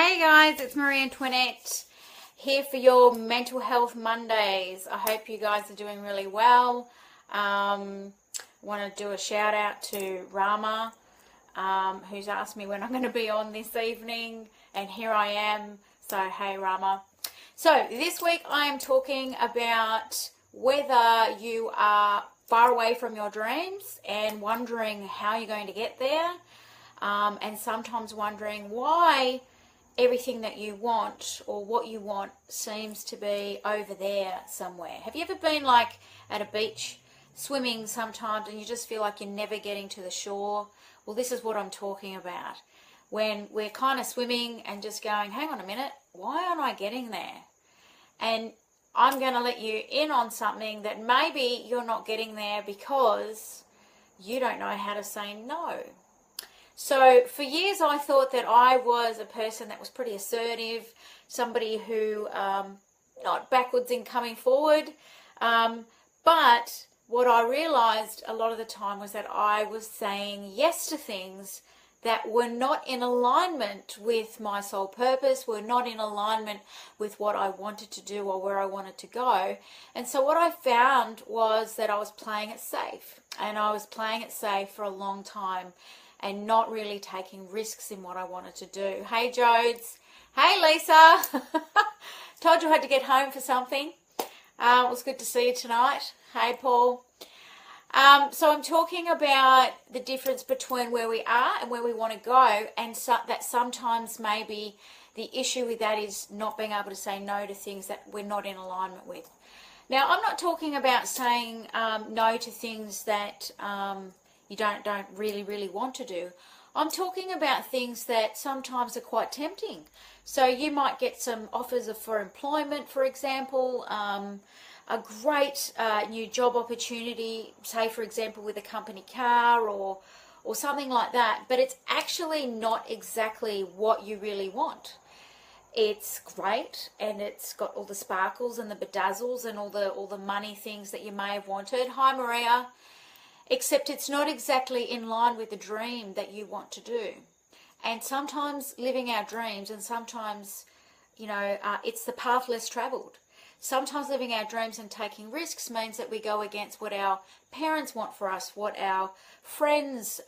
Hey guys, it's Marie Antoinette here for your Mental Health Mondays. I hope you guys are doing really well. I want to do a shout out to Rama, who's asked me when I'm going to be on this evening, and here I am. So hey Rama. So this week I am talking about whether you are far away from your dreams and wondering how you're going to get there, and sometimes wondering why everything that you want or what you want seems to be over there somewhere. Have you ever been like at a beach swimming sometimes and you just feel like you're never getting to the shore? Well, this is what I'm talking about. When we're kind of swimming and just going, hang on a minute, why aren't I getting there? And I'm going to let you in on something that maybe you're not getting there because you don't know how to say no. So for years I thought that I was a person that was pretty assertive, somebody who not backwards in coming forward, but what I realized a lot of the time was that I was saying yes to things that were not in alignment with my soul purpose, were not in alignment with what I wanted to do or where I wanted to go. And so what I found was that I was playing it safe, and I was playing it safe for a long time and not really taking risks in what I wanted to do. Hey Jodes. Hey Lisa. Told you I had to get home for something. It was good to see you tonight. Hey Paul. So I'm talking about the difference between where we are and where we want to go, and so that sometimes maybe the issue with that is not being able to say no to things that we're not in alignment with. Now, I'm not talking about saying no to things that you don't really want to do. I'm talking about things that sometimes are quite tempting. So you might get some offers for employment, for example, a great new job opportunity, say for example with a company car or something like that, but it's actually not exactly what you really want. It's great and it's got all the sparkles and the bedazzles and all the money things that you may have wanted. Hi Maria. Except it's not exactly in line with the dream that you want to do. And sometimes living our dreams, and sometimes, it's the path less travelled. Sometimes living our dreams and taking risks means that we go against what our parents want for us, what our friends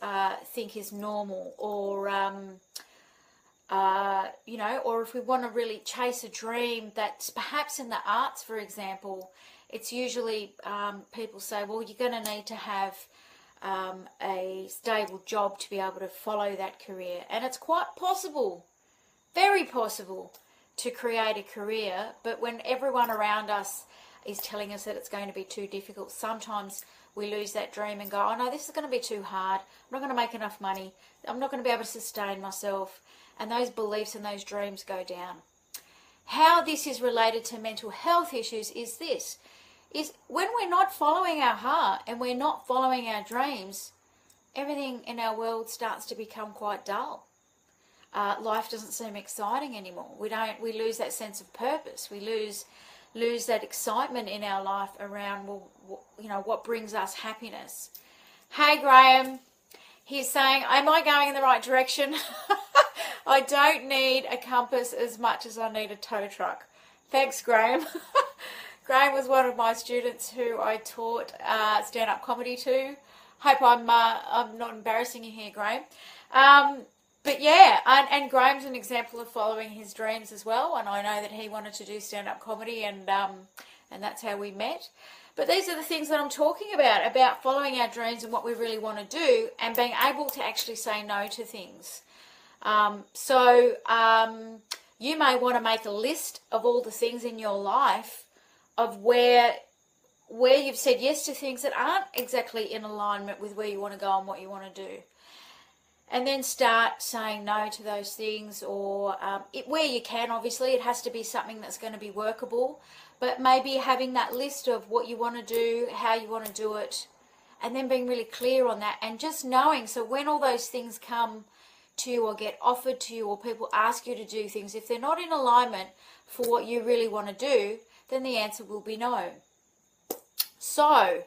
think is normal, or, or if we want to really chase a dream that's perhaps in the arts, for example, it's usually people say, well, you're going to need to have a stable job to be able to follow that career. And it's quite possible, very possible, to create a career. But when everyone around us is telling us that it's going to be too difficult, sometimes we lose that dream and go, oh no, this is going to be too hard. I'm not going to make enough money. I'm not going to be able to sustain myself. And those beliefs and those dreams go down. How this is related to mental health issues is this. Is when we're not following our heart and we're not following our dreams, everything in our world starts to become quite dull. Life doesn't seem exciting anymore. We lose that sense of purpose. We lose that excitement in our life around, what brings us happiness. Hey Graham, he's saying, am I going in the right direction? I don't need a compass as much as I need a tow truck. Thanks, Graham. Graham was one of my students who I taught stand-up comedy to. Hope I'm not embarrassing you here, Graham. But yeah, and Graham's an example of following his dreams as well. And I know that he wanted to do stand-up comedy, and that's how we met. But these are the things that I'm talking about following our dreams and what we really want to do, and being able to actually say no to things. You may want to make a list of all the things in your life of where you've said yes to things that aren't exactly in alignment with where you want to go and what you want to do. And then start saying no to those things, or where you can, obviously. It has to be something that's going to be workable. But maybe having that list of what you want to do, how you want to do it, and then being really clear on that. And just knowing, so when all those things come to you or get offered to you or people ask you to do things, if they're not in alignment for what you really want to do, then the answer will be no. So,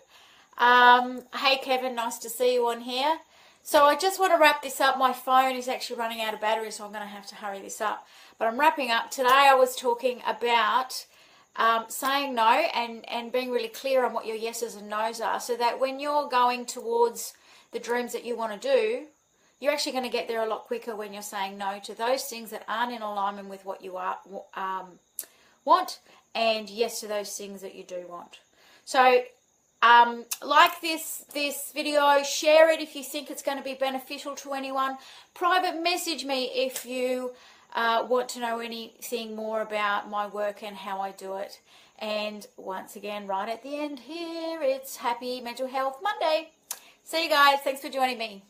hey Kevin, nice to see you on here. So I just want to wrap this up. My phone is actually running out of battery, so I'm going to have to hurry this up. But I'm wrapping up. Today I was talking about saying no and being really clear on what your yeses and nos are, so that when you're going towards the dreams that you want to do, you're actually going to get there a lot quicker when you're saying no to those things that aren't in alignment with what you want, and yes to those things that you do want. So like this video, share it if you think it's going to be beneficial to anyone. Private message me if you want to know anything more about my work and how I do it. And once again, right at the end here, it's Happy Mental Health Monday. See you guys. Thanks for joining me.